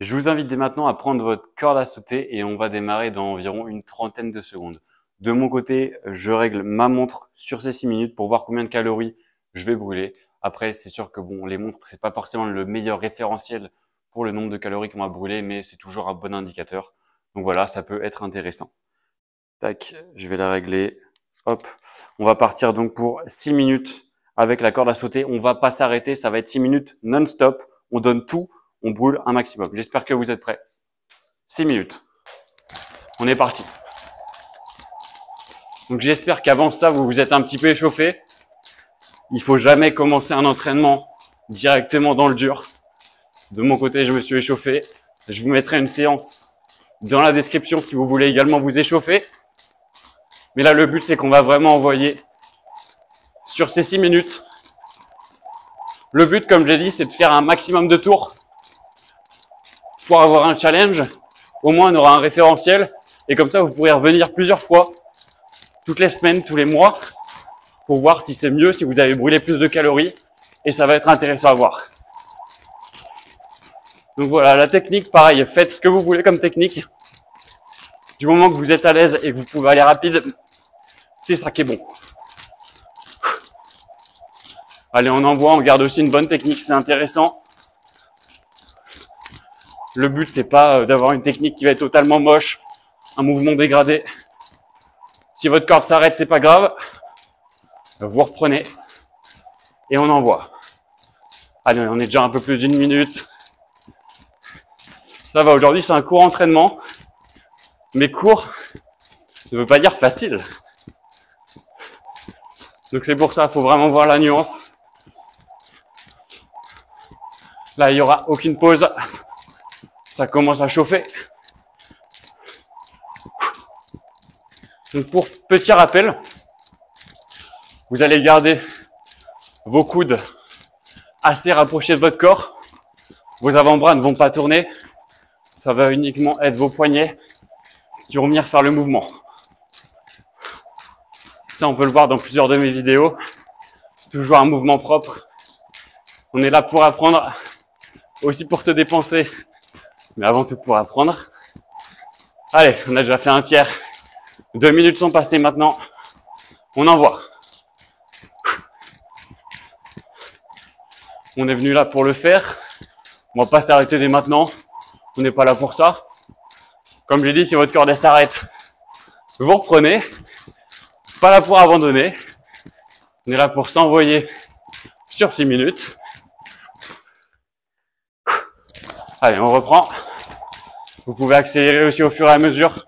Je vous invite dès maintenant à prendre votre corde à sauter et on va démarrer dans environ une trentaine de secondes. De mon côté, je règle ma montre sur ces 6 minutes pour voir combien de calories je vais brûler. Après, c'est sûr que bon, les montres, c'est pas forcément le meilleur référentiel pour le nombre de calories qu'on va brûler, mais c'est toujours un bon indicateur. Donc voilà, ça peut être intéressant. Tac, je vais la régler. Hop, on va partir donc pour 6 minutes avec la corde à sauter. On va pas s'arrêter, ça va être 6 minutes non-stop. On donne tout, on brûle un maximum. J'espère que vous êtes prêts. 6 minutes. On est parti. Donc j'espère qu'avant ça, vous vous êtes un petit peu échauffé. Il faut jamais commencer un entraînement directement dans le dur. De mon côté, je me suis échauffé. Je vous mettrai une séance dans la description si vous voulez également vous échauffer. Mais là, le but, c'est qu'on va vraiment envoyer sur ces 6 minutes. Le but, comme je l'ai dit, c'est de faire un maximum de tours pour avoir un challenge. Au moins, on aura un référentiel. Et comme ça, vous pourrez revenir plusieurs fois, toutes les semaines, tous les mois, pour voir si c'est mieux, si vous avez brûlé plus de calories. Et ça va être intéressant à voir. Donc voilà, la technique, pareil, faites ce que vous voulez comme technique. Du moment que vous êtes à l'aise et que vous pouvez aller rapide, c'est ça qui est bon. Allez, on envoie, on garde aussi une bonne technique, c'est intéressant. Le but, c'est pas d'avoir une technique qui va être totalement moche, un mouvement dégradé. Si votre corde s'arrête, c'est pas grave. Vous reprenez et on envoie. Allez, on est déjà un peu plus d'une minute. Ça va, aujourd'hui, c'est un court entraînement. Mais court ne veut pas dire facile. Donc c'est pour ça, il faut vraiment voir la nuance. Là, il n'y aura aucune pause. Ça commence à chauffer. Donc pour petit rappel, vous allez garder vos coudes assez rapprochés de votre corps. Vos avant-bras ne vont pas tourner. Ça va uniquement être vos poignets qui vont venir faire le mouvement. Ça, on peut le voir dans plusieurs de mes vidéos. Toujours un mouvement propre. On est là pour apprendre, aussi pour se dépenser, mais avant tout pour apprendre. Allez, on a déjà fait un tiers. 2 minutes sont passées maintenant. On envoie. On est venu là pour le faire. On va pas s'arrêter dès maintenant. On n'est pas là pour ça. Comme j'ai dit, si votre corde s'arrête, vous reprenez. Pas là pour abandonner. On est là pour s'envoyer sur 6 minutes. Allez, on reprend. Vous pouvez accélérer aussi au fur et à mesure.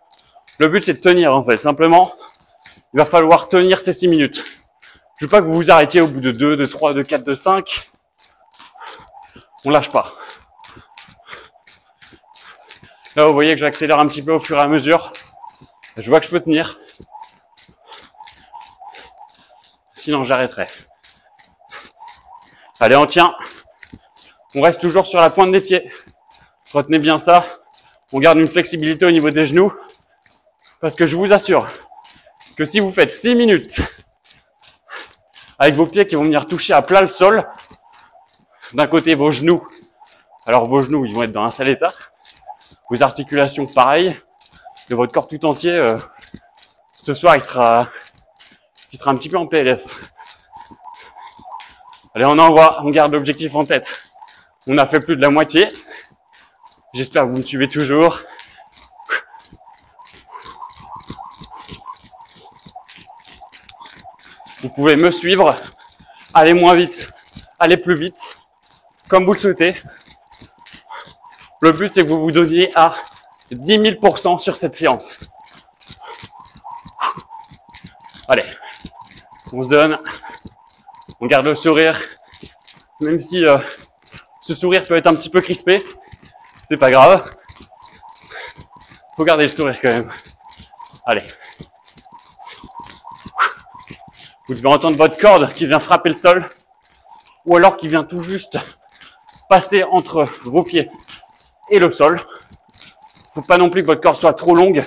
Le but, c'est de tenir, en fait. Simplement, il va falloir tenir ces 6 minutes. Je veux pas que vous vous arrêtiez au bout de 2, de 3, de 4, de 5. On lâche pas. Là, vous voyez que j'accélère un petit peu au fur et à mesure. Je vois que je peux tenir. Sinon, j'arrêterai. Allez, on tient. On reste toujours sur la pointe des pieds. Retenez bien ça. On garde une flexibilité au niveau des genoux. Parce que je vous assure que si vous faites 6 minutes avec vos pieds qui vont venir toucher à plat le sol, d'un côté vos genoux, alors vos genoux, ils vont être dans un sale état. Vos articulations, pareil. De votre corps tout entier, ce soir, il sera un petit peu en PLS. Allez, on envoie, on garde l'objectif en tête. On a fait plus de la moitié. J'espère que vous me suivez toujours. Vous pouvez me suivre, aller moins vite, aller plus vite, comme vous le souhaitez. Le but, c'est que vous vous donniez à 10 000% sur cette séance. Allez, on se donne, on garde le sourire, même si ce sourire peut être un petit peu crispé, c'est pas grave. Faut garder le sourire quand même. Allez. Vous devez entendre votre corde qui vient frapper le sol, ou alors qui vient tout juste passer entre vos pieds et le sol. Faut pas non plus que votre corde soit trop longue,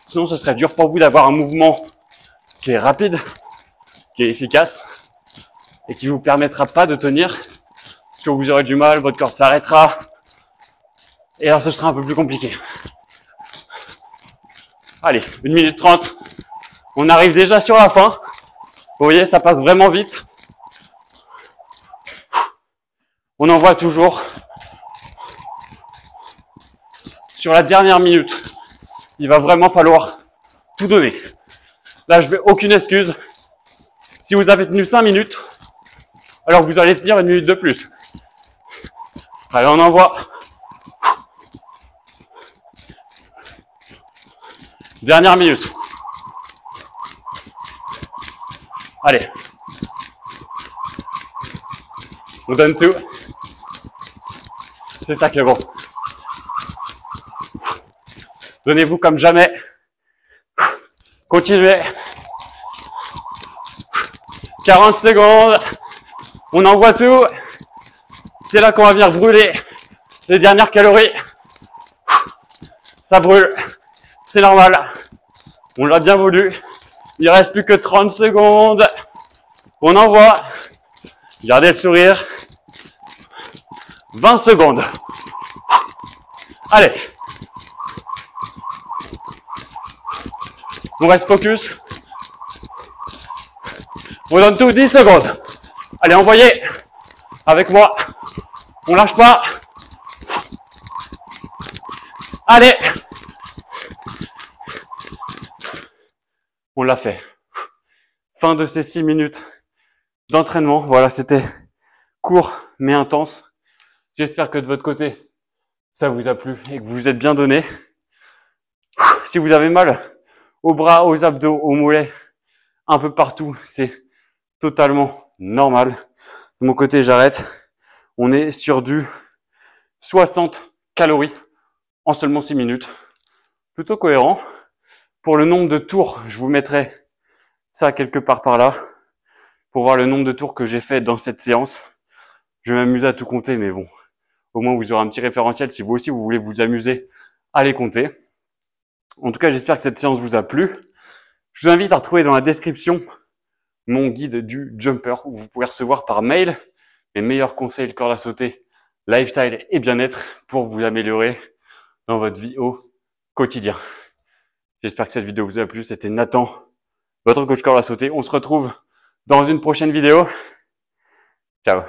sinon ce serait dur pour vous d'avoir un mouvement qui est rapide, qui est efficace et qui vous permettra pas de tenir, parce que vous aurez du mal, votre corde s'arrêtera. Et là, ce sera un peu plus compliqué. Allez, 1 minute 30. On arrive déjà sur la fin. Vous voyez, ça passe vraiment vite. On en voit toujours. Sur la dernière minute, il va vraiment falloir tout donner. Là, je n'ai aucune excuse. Si vous avez tenu 5 minutes, alors vous allez tenir 1 minute de plus. Allez, on envoie. Dernière minute. Allez. On donne tout. C'est ça qui est bon. Donnez-vous comme jamais. Continuez. 40 secondes. On envoie tout. C'est là qu'on va venir brûler les dernières calories. Ça brûle. C'est normal. On l'a bien voulu. Il reste plus que 30 secondes. On envoie. Gardez le sourire. 20 secondes. Allez. On reste focus. On donne tout 10 secondes. Allez, envoyez. Avec moi. On lâche pas. Allez. On l'a fait. Fin de ces 6 minutes d'entraînement. Voilà, c'était court mais intense. J'espère que de votre côté, ça vous a plu et que vous vous êtes bien donné. Si vous avez mal aux bras, aux abdos, aux mollets, un peu partout, c'est totalement normal. De mon côté, j'arrête. On est sur du 60 calories en seulement 6 minutes. Plutôt cohérent. Pour le nombre de tours, je vous mettrai ça quelque part par là pour voir le nombre de tours que j'ai fait dans cette séance. Je vais m'amuser à tout compter, mais bon, au moins vous aurez un petit référentiel si vous aussi vous voulez vous amuser à les compter. En tout cas, j'espère que cette séance vous a plu. Je vous invite à retrouver dans la description mon guide du jumper où vous pouvez recevoir par mail mes meilleurs conseils de corde à sauter, lifestyle et bien-être pour vous améliorer dans votre vie au quotidien. J'espère que cette vidéo vous a plu. C'était Nathan, votre coach corde à sauter. On se retrouve dans une prochaine vidéo. Ciao.